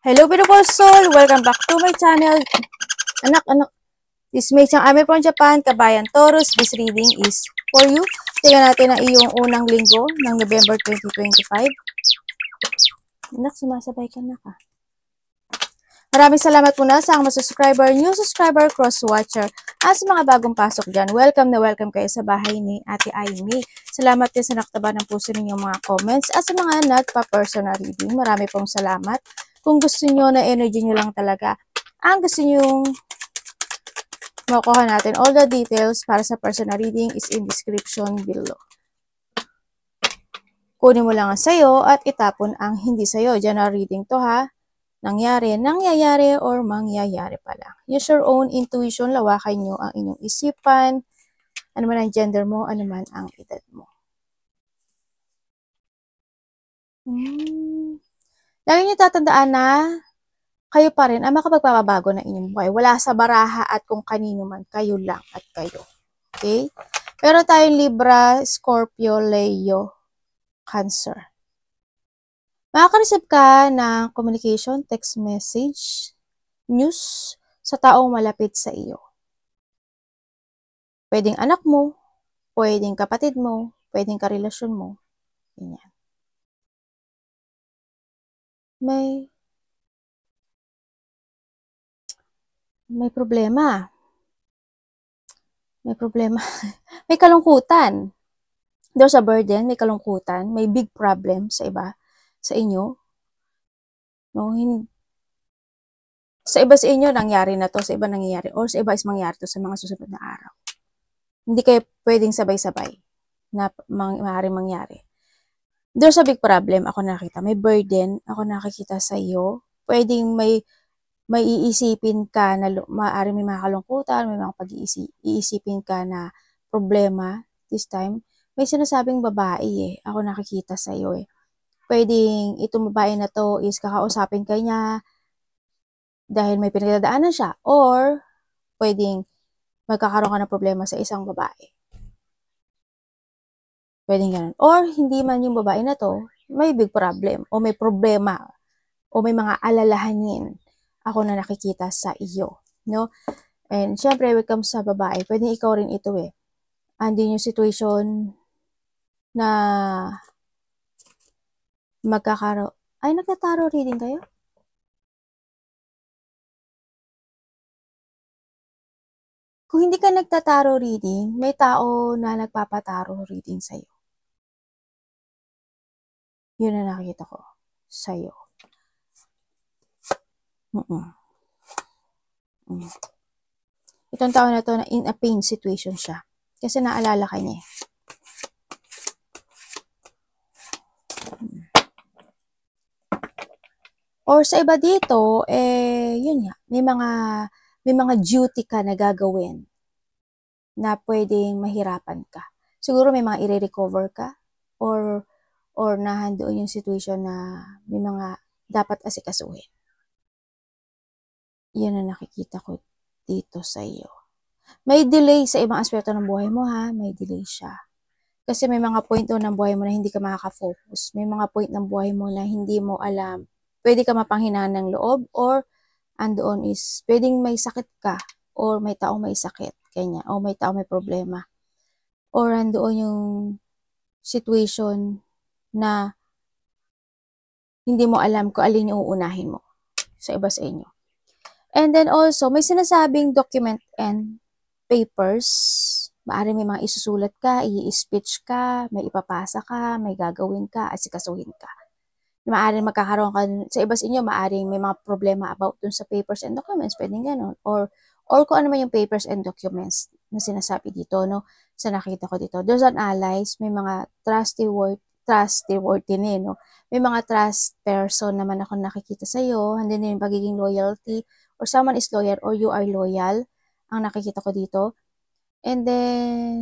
Hello beautiful soul! Welcome back to my channel. Anak. This May Chang Ame from Japan, Kabayan Taurus. This reading is for you. Tingnan natin ang iyong unang linggo ng November 2025. Anak, sumasabay ka na ka. Maraming salamat muna sa mga subscriber, new subscriber, cross-watcher, at sa mga bagong pasok dyan. Welcome na welcome kayo sa bahay ni Ate Aimee. Salamat din sa naktaba ng puso ninyong mga comments at sa mga nagpa-personal reading. Marami pong salamat. Kung gusto nyo na energy nyo lang talaga, ang gusto nyo makuha natin, all the details para sa personal reading is in description below. Kunin mo lang ang sayo at itapon ang hindi sayo. General reading to ha. Nangyayari, or mangyayari pa lang. Use your own intuition, lawakan nyo ang inyong isipan, ano man ang gender mo, ano man ang edad mo. Lagi nyo tatandaan na kayo pa rin ang makapagpapabago ng inyong buhay. Wala sa baraha at kung kanino man, kayo lang at kayo. Okay? Pero tayong Libra, Scorpio, Leo, Cancer. Makaka-receive ka ng communication, text message, news sa taong malapit sa iyo. Pwedeng anak mo, pwedeng kapatid mo, pwedeng karelasyon mo. Ganyan. May problema. May problema. May kalungkutan. There's a burden, may kalungkutan, may big problem sa iba, sa inyo. No, sa iba sa inyo nangyari na to, sa iba nangyayari, or sa iba is mangyayari to sa mga susunod na araw. Hindi kayo pwedeng sabay-sabay na maaaring mangyari. There's a big problem, ako nakita. May burden, ako nakikita sa iyo. Pwedeng may iisipin ka na maaaring may mga kalungkutan, may mga iisipin ka na problema this time. May sinasabing babae ako nakikita sa iyo Pwedeng itong babae na to is kakausapin ka niya dahil may pinagdadaanan siya, or pwedeng magkakaroon ka ng problema sa isang babae. Pwedeng ganun. Or hindi man yung babae na to, may big problem, o may problema, o may mga alalahanin ako na nakikita sa iyo. No? And syempre, when it comes sa babae, pwedeng ikaw rin ito andin yung situation na magkakaroon. Ay, nagtataro reading kayo? Kung hindi ka nagtataro reading, may tao na nagpapataro reading sa'yo. Yun na nakikita ko sa'yo. Itong tao na to na in a pain situation siya. Kasi naalala ka niya Or sa iba dito, yun nga, may mga duty ka na gagawin na pwedeng mahirapan ka. Siguro may mga i-recover ka, or nahandoon yung situation na may mga dapat asikasuhin. Yan ang nakikita ko dito sa iyo. May delay sa ibang aspeto ng buhay mo ha, may delay siya. Kasi may mga point doon ng buhay mo na hindi ka makaka-focus. May mga point ng buhay mo na hindi mo alam. Pwede ka mapanghinaan ng loob, or andoon is pwedeng may sakit ka, or may taong may sakit, kanya, o may taong may problema. Or andoon yung situation na hindi mo alam kung alin yung uunahin mo sa iba sa inyo. And then also, may sinasabing document and papers. Maaari may mga isusulat ka, i-speech ka, may ipapasa ka, may gagawin ka, asikasuhin ka. Maaring magkakaroon ka, sa iba sa inyo, maaring may mga problema about dun sa papers and documents, pwedeng ganun. Or kung ano man yung papers and documents na sinasabi dito, no? Sa nakita ko dito. There's an allies, may mga trustworthy no? May mga trust person naman ako nakikita sa'yo, and then yung pagiging loyalty, or someone is loyal, or you are loyal, ang nakikita ko dito. And then,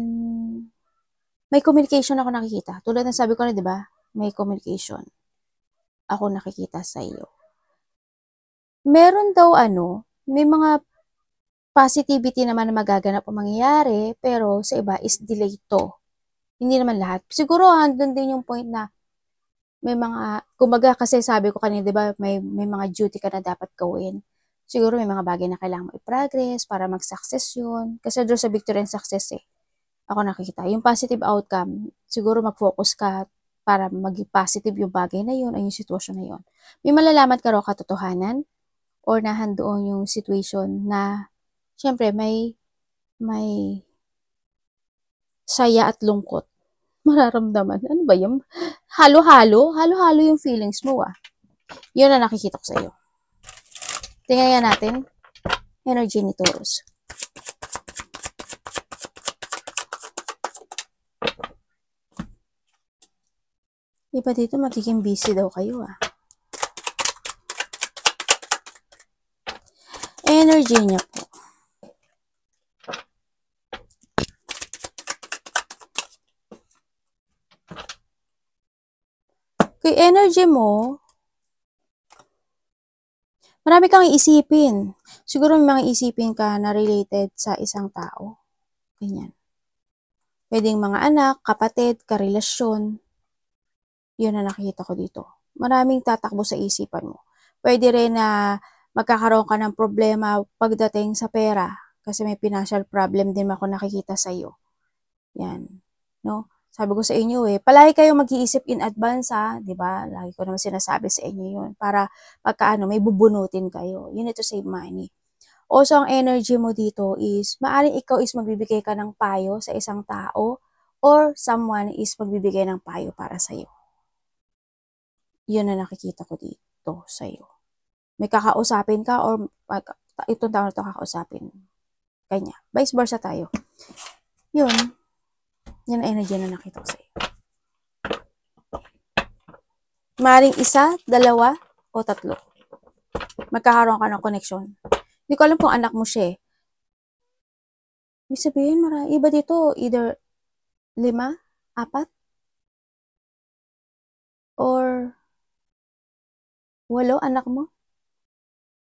may communication ako nakikita. Tulad ng sabi ko na, di ba? May communication ako nakikita sa iyo. Meron daw may mga positivity naman na magaganap o mangyayari, pero sa iba is delay to. Hindi naman lahat. Siguro andun din yung point na may mga, kumbaga kasi sabi ko kanina, di ba, may mga duty ka na dapat gawin. Siguro may mga bagay na kailangan mo i-progress para mag-success yun. Kasi doon sa victory and success ako nakikita. Yung positive outcome, siguro mag-focus ka para maging positive yung bagay na yun o yung sitwasyon na yun. May malalaman ka raw katotohanan or nahandoon yung situation na syempre may saya at lungkot mararamdaman. Ano ba yun? Halo-halo? Halo-halo yung feelings mo Yun na nakikita ko sa iyo. Tingnan natin. Energy ni Taurus. Iba dito magiging busy daw kayo Energy niya po. Kay energy mo, marami kang iisipin. Siguro may mga isipin ka na related sa isang tao. Ganyan. Pwedeng mga anak, kapatid, karelasyon. Yun na nakikita ko dito. Maraming tatakbo sa isipan mo. Pwede rin na magkakaroon ka ng problema pagdating sa pera. Kasi may financial problem din ako nakikita sa iyo. Yan. No? Sabi ko sa inyo palagi kayong mag-iisip in advance di ba? Lagi ko naman sinasabi sa inyo yun. Para pagka may bubunutin kayo. You need to save money. Also, ang energy mo dito is, maaaring ikaw is magbibigay ka ng payo sa isang tao or someone is magbibigay ng payo para sa iyo. Yun na nakikita ko dito sa iyo. May kakausapin ka or itong tao na ito kakausapin. Kanya. Vice versa tayo. Yun. Yan ang energy na nakita ko sa iyo. Maring isa, dalawa, o tatlo. Magkakaroon ka ng connection. Hindi ko alam kung anak mo siya Ibig sabihin, iba dito, either 5, 4, or 8 anak mo.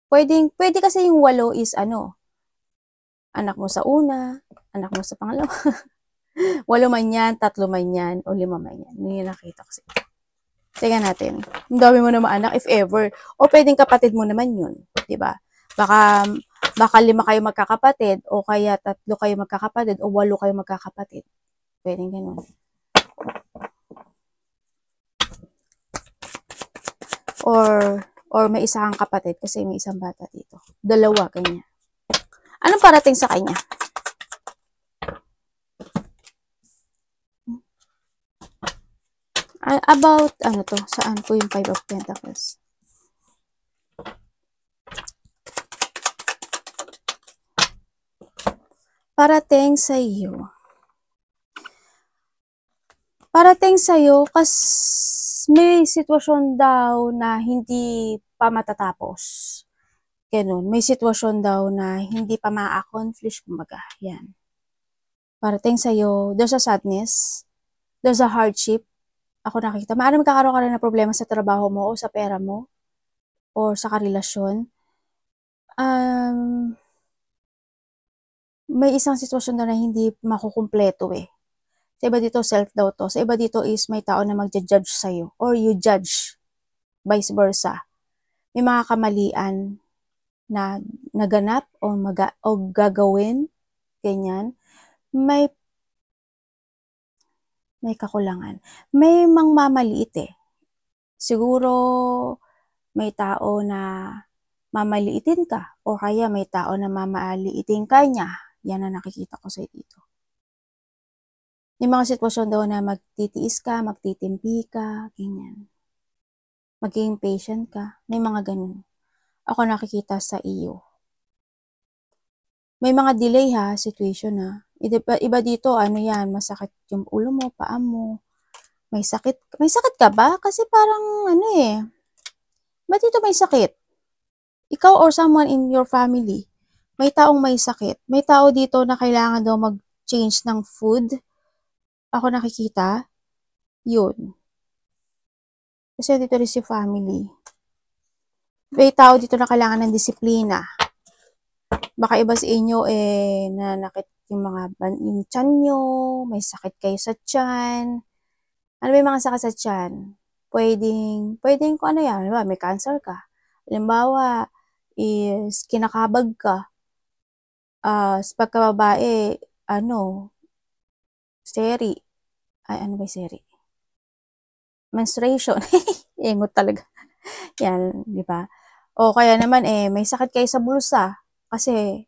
Pwede kasi yung 8 is anak mo sa una, anak mo sa pangalawa. 8 man yan, 3 man yan, o 5 man yan. Hindi nakita ko sa ito. Tingnan natin. Ang dami mo naman anak, if ever. O pwedeng kapatid mo naman yun. Diba? Baka 5 kayo magkakapatid, o kaya 3 kayo magkakapatid, o 8 kayo magkakapatid. Pwedeng ganun. Or may isa kang kapatid kasi may isang bata dito. 2, ganyan. Anong parating sa kanya? About, saan po yung 5 of Pentacles? Parating sa iyo. Parating sa iyo kasi may sitwasyon daw na hindi pa matatapos. Ganun. May sitwasyon daw na hindi pa ma-accomplish, kumbaga. Yan. Parating sa iyo, there's a sadness, there's a hardship. Ako nakikita. Maaaring magkakaroon ka rin ng problema sa trabaho mo o sa pera mo or sa karelasyon. May isang sitwasyon na hindi makukumpleto Sa iba dito, self-doubt to. Sa iba dito is may tao na magja-judge sa'yo or you judge. Vice versa. May mga kamalian na naganap o gagawin. Ganyan. May kakulangan. May mamaliit Siguro may tao na mamaliitin ka o kaya may tao na mamaliitin ka niya. Yan na nakikita ko sa dito. May mga sitwasyon daw na magtitiis ka, magtitimpi ka, ganyan. Maging patient ka. May mga ganun. Ako nakikita sa iyo. May mga delay situation Iba dito, yan, masakit yung ulo mo, paa mo. May sakit ka ba? Kasi parang, ba't dito may sakit? Ikaw or someone in your family, may taong may sakit. May tao dito na kailangan daw mag-change ng food. Ako nakikita, yun. Kasi dito rin si family. May tao dito na kailangan ng disiplina. Baka iba sa inyo, nanakit yung tiyan nyo, may sakit kayo sa tiyan. Ano ba yung mga sakit sa tiyan? pwedeng kung ano yan, diba? May cancer ka. Halimbawa, is kinakabag ka. Sa pagkababae, seri. Ay, ano ba yung seri? Menstruation. Ingot talaga. Yan, di ba? O kaya naman, may sakit kayo sa bulsa. Kasi,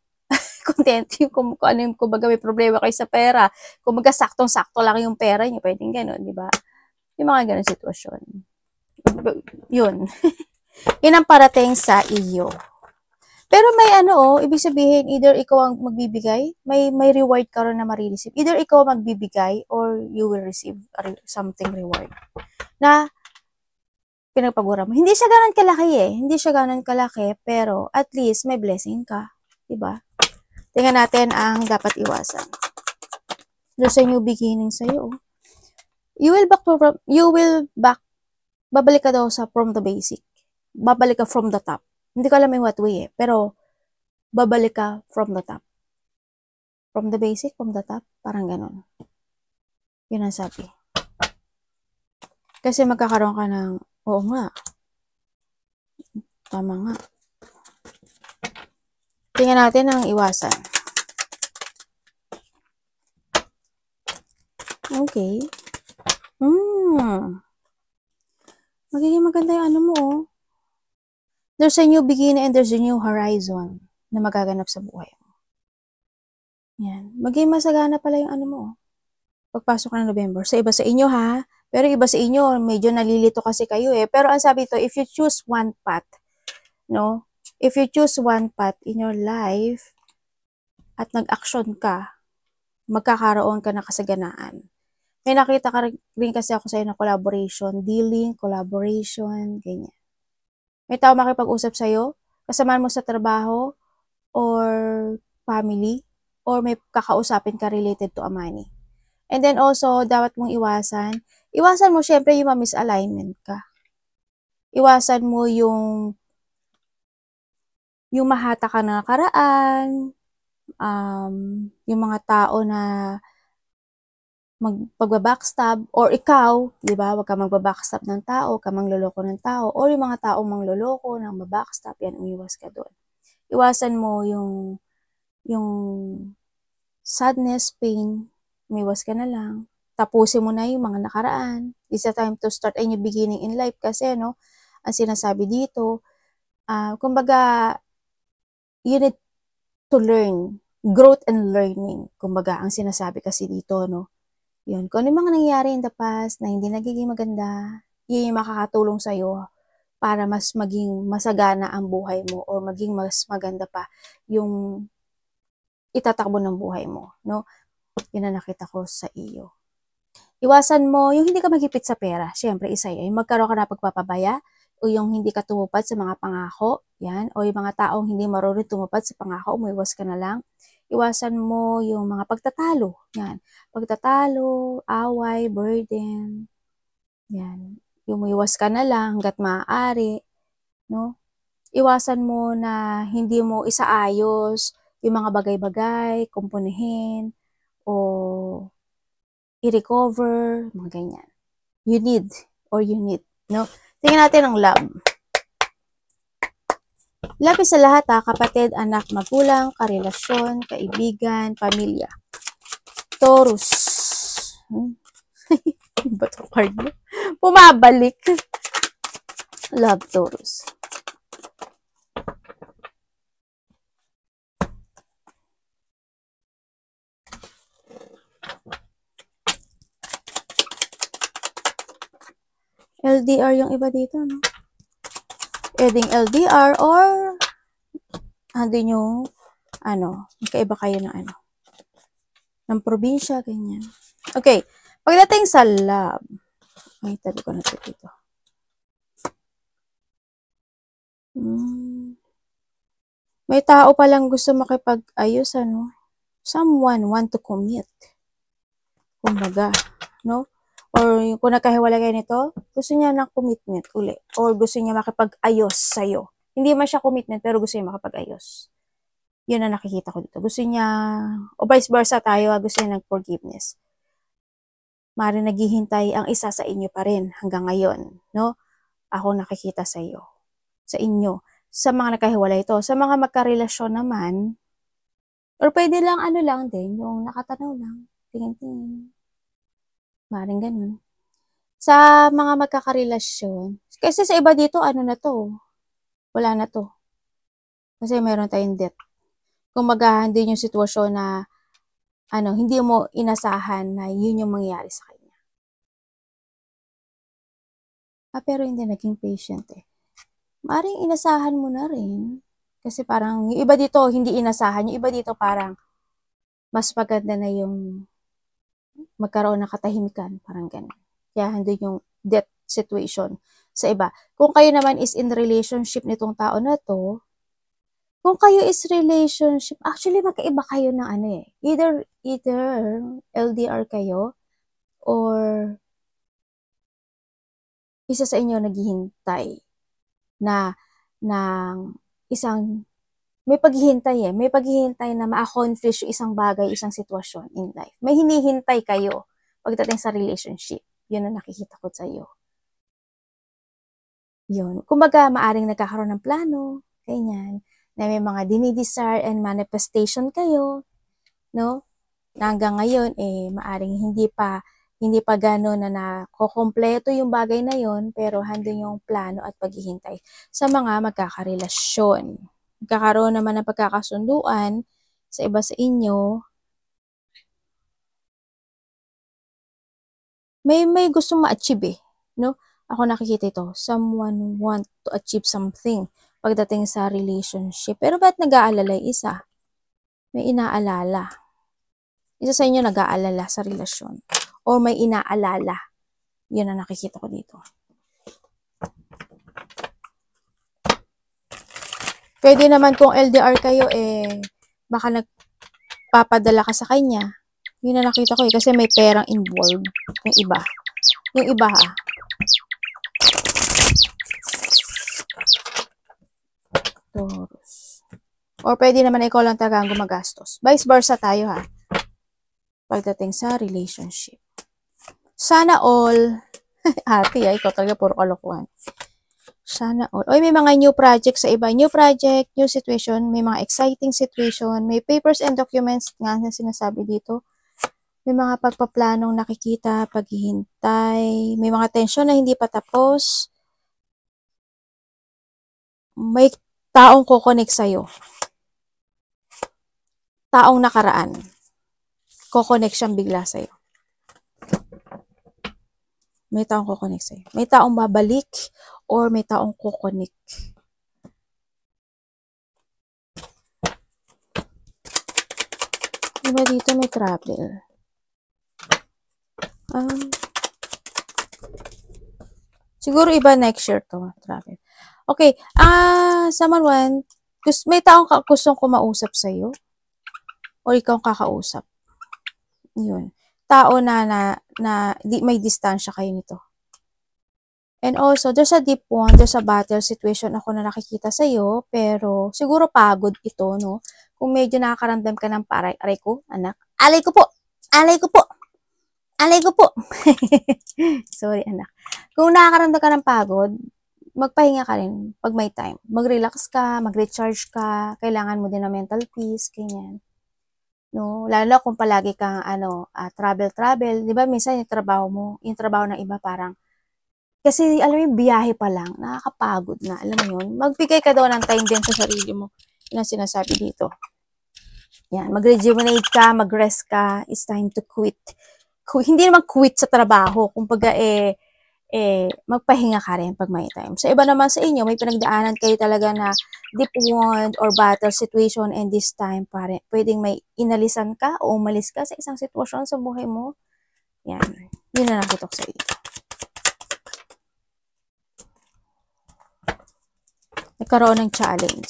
content yung kung ano yung, kumbaga may problema kayo sa pera. Kumbaga, saktong-sakto lang yung pera niyo. Pwedeng gano'n, di ba? Yung mga gano'n sitwasyon. Yun. Yun ang parating sa iyo. Pero may ibig sabihin, either ikaw ang magbibigay, may reward ka rin na marireceive. Either ikaw magbibigay or you will receive something reward na pinagpagura mo. Hindi siya ganun kalaki Hindi siya ganun kalaki, pero at least may blessing ka. Diba? Tingnan natin ang dapat iwasan. There's a new beginning sa'yo. Babalik ka daw sa from the basic. Babalik ka from the top. Hindi ko alam in what way pero babalik ka from the top. From the basic, from the top, parang ganun. Yun ang sabi. Kasi magkakaroon ka ng, oo nga, tama nga. Tingnan natin ang iwasan. Okay. Magiging maganda yung ano mo, There's a new beginning and there's a new horizon na magaganap sa buhay mo. Yan. Maging masagana pala yung ano mo. Pagpasok ka ng November. Sa iba sa inyo ha. Pero iba sa inyo, medyo nalilito kasi kayo Pero ang sabi ito, if you choose one path, no? If you choose one path in your life at nag-action ka, magkakaroon ka ng kasaganaan. May nakita ka rin kasi ako sa'yo na collaboration, dealing, collaboration, ganyan. May tao makipag-usap sa'yo, kasamahan mo sa trabaho, or family, or may kakausapin ka related to a money. And then also, dapat mong iwasan mo syempre yung misalignment ka. Iwasan mo yung mahata ka na nakaraan, yung mga tao na pagbabackstab, or ikaw, di ba, wag ka magbabackstab ng tao, ka mangloloko ng tao, or yung mga taong mangloloko, nang mabackstab, yan, umiwas ka doon. Iwasan mo yung sadness, pain, umiwas ka na lang. Tapusin mo na yung mga nakaraan. It's a time to start a new beginning in life kasi, ang sinasabi dito, kumbaga, you need to learn, growth and learning, kumbaga, ang sinasabi kasi dito, Yun, kung ano yung mga nangyayari in the past na hindi nagiging maganda, yun yung makakatulong sa'yo para mas maging masagana ang buhay mo or maging mas maganda pa yung itatakbo ng buhay mo, Yun ang nakita ko sa iyo. Iwasan mo yung hindi ka magipit sa pera. Siyempre, isa yun. Yung magkaroon ka na pagpapabaya o yung hindi ka tumupad sa mga pangako, yan, o yung mga taong hindi marunong tumupad sa pangako, umiwas ka na lang. Iwasan mo yung mga pagtatalo. Yan. Pagtatalo, away, burden. Yan. Umiwas ka na lang hanggat maaari. Iwasan mo na hindi mo isaayos yung mga bagay-bagay, kumpunihin, o i-recover, mga ganyan. You need. Tingnan natin ang love. Lapis sa lahat kapatid, anak, magulang, karelasyon, kaibigan, pamilya. Taurus. Ba ito card mo? Pumabalik. Love, Taurus. LDR yung iba dito, Pwedeng LDR or andun yung magkaiba kayo ng ng probinsya, ganyan. Okay, pagdating sa love, ay, tabi ko na ito dito. May tao palang gusto makipag-ayos, Someone want to commit. Kumbaga, Or kung nagkahiwalay kayo nito, gusto niya ng commitment uli. Or gusto niya makipag-ayos sa'yo. Hindi man siya commitment, pero gusto niya makipag-ayos. Yun ang nakikita ko dito. Gusto niya, o vice versa tayo, gusto niya ng forgiveness. Maaaring naghihintay ang isa sa inyo pa rin hanggang ngayon, no? Ako nakikita sa iyo, sa inyo, sa mga nakahiwalay ito. Sa mga magkarelasyon naman, or pwede lang ano lang din, yung nakatanaw lang, tingin-tingin. Maaaring ganun. Sa mga magkakarelasyon, kasi sa iba dito, ano na to, wala na to. Kasi meron tayong death. Kung hindi yung sitwasyon na, hindi mo inasahan na yun yung mangyayari sa kanya. Pero hindi naging patient eh. Maaaring inasahan mo na rin. Kasi parang, yung iba dito, hindi inasahan. Yung iba dito parang, mas maganda na yung magkaroon ng katahimikan. Parang ganun. Kaya hindi yung death situation sa iba. Kung kayo naman is in relationship nitong tao na to, kung kayo is relationship, actually magkaiba kayo ng ano eh. Either LDR kayo, or isa sa inyo naghihintay na ng isang, may paghihintay eh. May paghihintay na ma-accomplish yung isang bagay, isang sitwasyon in life. May hinihintay kayo pagdating sa relationship. Yun ang nakikita ko sa iyo. Yun. Kumbaga, maaring nagkakaroon ng plano, ganyan, na may mga dinidesire and manifestation kayo, no? Na hanggang ngayon, maaring hindi pa gano'n na nakokompleto yung bagay na yon, pero handun yung plano at paghihintay sa mga magkakarelasyon. Magkakaroon naman ng pagkakasunduan sa iba sa inyo, may gustong ma-achieve eh, no? Ako nakikita ito, someone want to achieve something pagdating sa relationship. Pero ba't nag-aalala yung isa? May inaalala. Isa sa inyo nag-aalala sa relasyon. O may inaalala. Yun ang nakikita ko dito. Pwede naman kung LDR kayo, baka nagpapadala ka sa kanya. Yun ang nakita ko kasi may perang involved. Yung iba. Yung iba ha. Taurus. Or pwede naman ikaw lang talaga ang gumagastos. Vice versa tayo ha. Pagdating sa relationship. Sana all, ate ikaw talaga puro kalokohan. Sana all. Oy, may mga new project sa iba. New project, new situation, may mga exciting situation, may papers and documents nga na sinasabi dito. May mga pagpaplanong nakikita, paghihintay, may mga tensyon na hindi pa tapos. May taong kukonek sa'yo. Taong nakaraan. Kukonek siyang bigla sa'yo. May taong kukonek sa'yo. May taong babalik or may taong kukonek. Diba dito may travel? Siguro iba next year to, travel. Okay, someone want, may taong gustong kumausap sa'yo? O ikaw kakausap? Yun. Tao na may distansya kayo nito. And also, there's a deep one, there's a battle situation ako na nakikita sa'yo, pero siguro pagod ito, no? Kung medyo nakakaramdam ka ng aray ko, anak. Alay ko po! Alay ko po! Alay ko po! Sorry, anak. Kung nakakaramdam ka ng pagod, magpahinga ka rin pag may time. Mag-relax ka, mag-recharge ka, kailangan mo din ng mental peace, ganyan. No, lalo kung palagi kang travel, 'di ba? Minsan yung trabaho ng iba parang kasi alam mo yung biyahe pa lang, nakakapagod na, alam mo yun. Magbigay ka daw ng time din sa sarili mo. Yun ang sinasabi dito. Yan, mag-rejuvenate ka, mag-rest ka, it's time to quit. Hindi naman quit sa trabaho, kumbaga magpahinga ka rin pag may time. Sa iba naman sa inyo, may pinagdaanan kayo talaga na deep wound or battle situation, and this time pwedeng may inalisan ka o umalis ka sa isang sitwasyon sa buhay mo. Yan. Yun na nakita ko sa iyo. Nagkaroon ng challenge.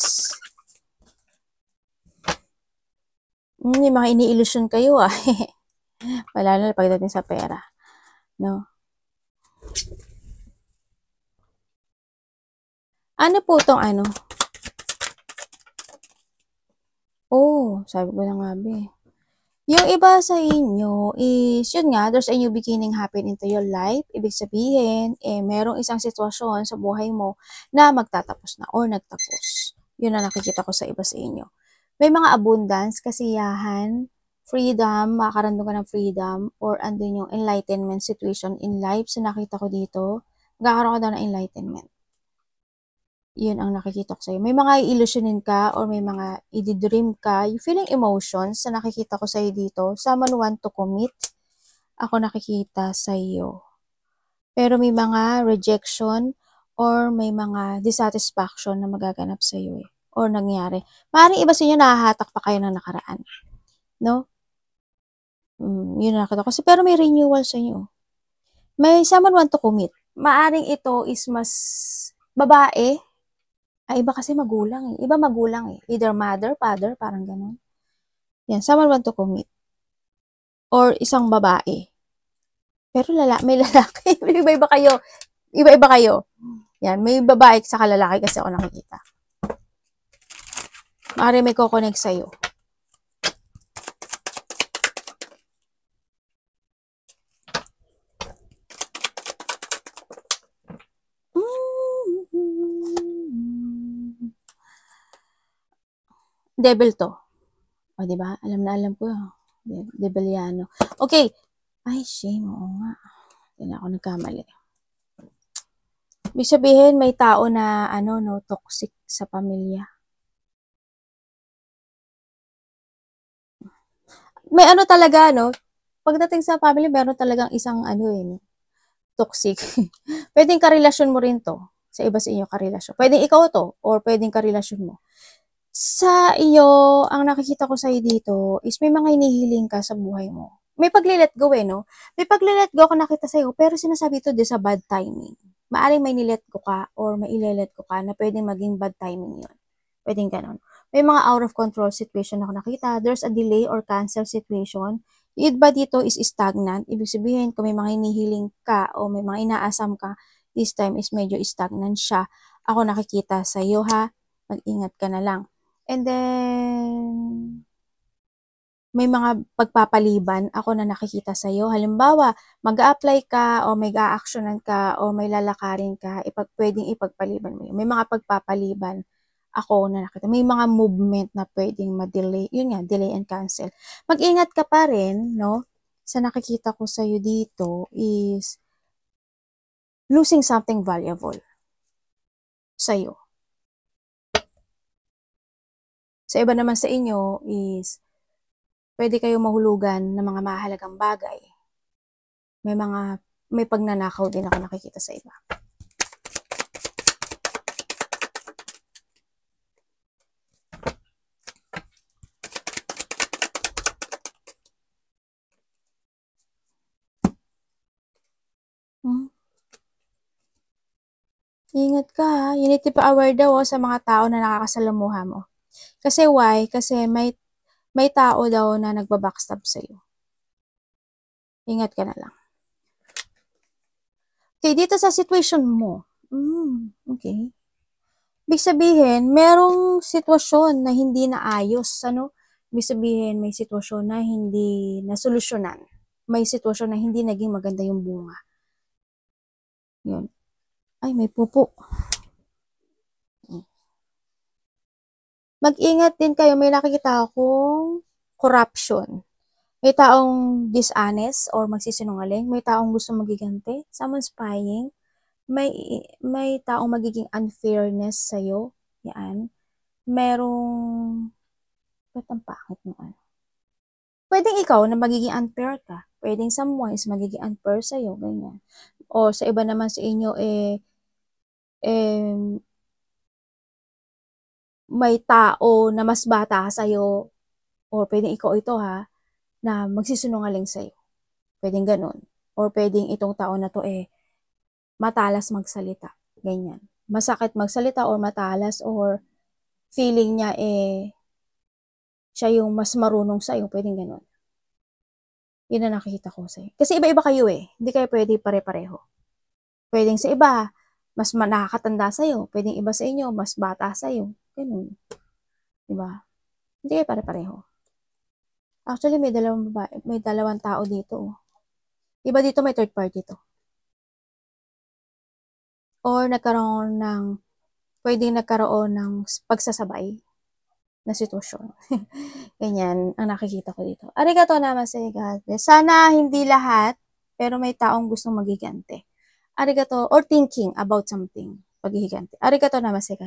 May mga ini-illusion kayo Wala na pagdating sa pera. No? Ano po tong Oh, sabi ko na nga Yung iba sa inyo is, yun nga, there's a new beginning happen into your life. Ibig sabihin, merong isang sitwasyon sa buhay mo na magtatapos na or nagtapos. Yun ang nakikita ko sa iba sa inyo. May mga abundance, kasiyahan, freedom, makakarandong ka ng freedom, or andun yung enlightenment situation in life. So, nakita ko dito, magkakaroon ka daw ng enlightenment. Yun ang nakikita ko sa'yo. May mga i-illusionin ka or may mga i-dream ka. Yung feeling emotions na nakikita ko sa'yo dito, someone want to commit, ako nakikita sa'yo. Pero may mga rejection or may mga dissatisfaction na magaganap sa'yo eh. Or nangyari. Maaaring iba sa inyo nahahatak pa kayo ng nakaraan. No? Yun na nakita ko. Kasi pero may renewal sa inyo. May someone want to commit. Maaaring ito is mas babae. Ay, iba kasi magulang eh. Iba magulang eh. Either mother, father, parang ganun. Yan, someone want to commit. Or isang babae. Pero may lalaki. Iba-iba kayo. Iba-iba kayo. Yan, may babae sa lalaki kasi ako nakikita. Maaaring may kukonek sa'yo. Devil to. O, diba? Alam na alam ko. Deviliano. Okay. Ay, shame. Oo nga. Hindi na ako nagkamali. Ibig sabihin, may tao na, toxic sa pamilya. May talaga, pagdating sa family, meron talagang isang, toxic. Pwedeng karelasyon mo rin to. Sa iba sa inyo, karelasyon. Pwedeng ikaw to, or pwedeng karelasyon mo. Sa iyo, ang nakikita ko sa'yo dito is may mga hinihiling ka sa buhay mo. May pag-let go no? May pag-let go ako nakita sa'yo, pero sinasabi ito sa bad timing. Maaring may nilet go ka or may ile-let go ka na pwedeng maging bad timing yun. Pwedeng ganun. May mga out of control situation ako nakita. There's a delay or cancel situation. Yung ba dito is stagnant. Ibig sabihin, kung may mga hinihiling ka o may mga inaasam ka, this time is medyo stagnant siya. Ako nakikita sa'yo ha. Mag-ingat ka na lang. And then, may mga pagpapaliban ako na nakikita sa'yo. Halimbawa, mag-a-apply ka o may a-actionan ka o may lalakarin ka, pwedeng ipagpaliban mo yun. May mga pagpapaliban ako na nakita. May mga movement na pwedeng ma-delay. Yun nga, delay and cancel. Mag-ingat ka pa rin, no? Sa nakikita ko sa'yo dito is losing something valuable sa'yo. Sa iba naman sa inyo is pwede kayong mahulugan ng mga mahalagang bagay. May pagnanakaw din ako nakikita sa iba. Ingat ka ha. You need to be aware daw sa mga tao na nakakasalamuha mo. Kasi why? Kasi may tao daw na nagbabackstab sa'yo. Ingat ka na lang. Okay, dito sa situation mo. Okay. Ibig sabihin, merong sitwasyon na hindi naayos. Ibig sabihin, may sitwasyon na hindi nasolusyonan. May sitwasyon na hindi naging maganda yung bunga. Yun. Ay, may pupo. Mag-ingat din kayo. May nakikita akong corruption. May taong dishonest or magsisinungaling. May taong gusto magiganti. Someone spying. May taong magiging unfairness sa'yo. Yan. Merong... Ba't ang pangit mo Pwedeng ikaw na magiging unfair ka. Pwedeng someone is magiging unfair sa'yo. Ganyan. O sa iba naman sa inyo, may tao na mas bata sa'yo. O pwedeng ikaw ito ha, na magsisinungaling sa'yo. Pwedeng ganun. Or pwedeng itong tao na to matalas magsalita. Ganyan. Masakit magsalita or matalas or feeling niya siya yung mas marunong sa'yo. Pwedeng ganun. Yun na nakikita ko sa'yo. Kasi iba-iba kayo Hindi kayo pwede pare-pareho. Pwedeng sa iba, mas nakakatanda sa'yo. Pwedeng iba sa inyo, mas bata sa'yo. Ganun. Diba? Hindi kayo pare-pareho. Actually, may dalawang babae, may dalawang tao dito. Oh. Iba dito may third party to. Or pwedeng nagkaroon ng pagsasabay na sitwasyon. Ganyan ang nakikita ko dito. Arigato namaste. Sana hindi lahat, pero may taong gustong magigante. Arigato, or thinking about something. Paghihigante. Arigato namaste.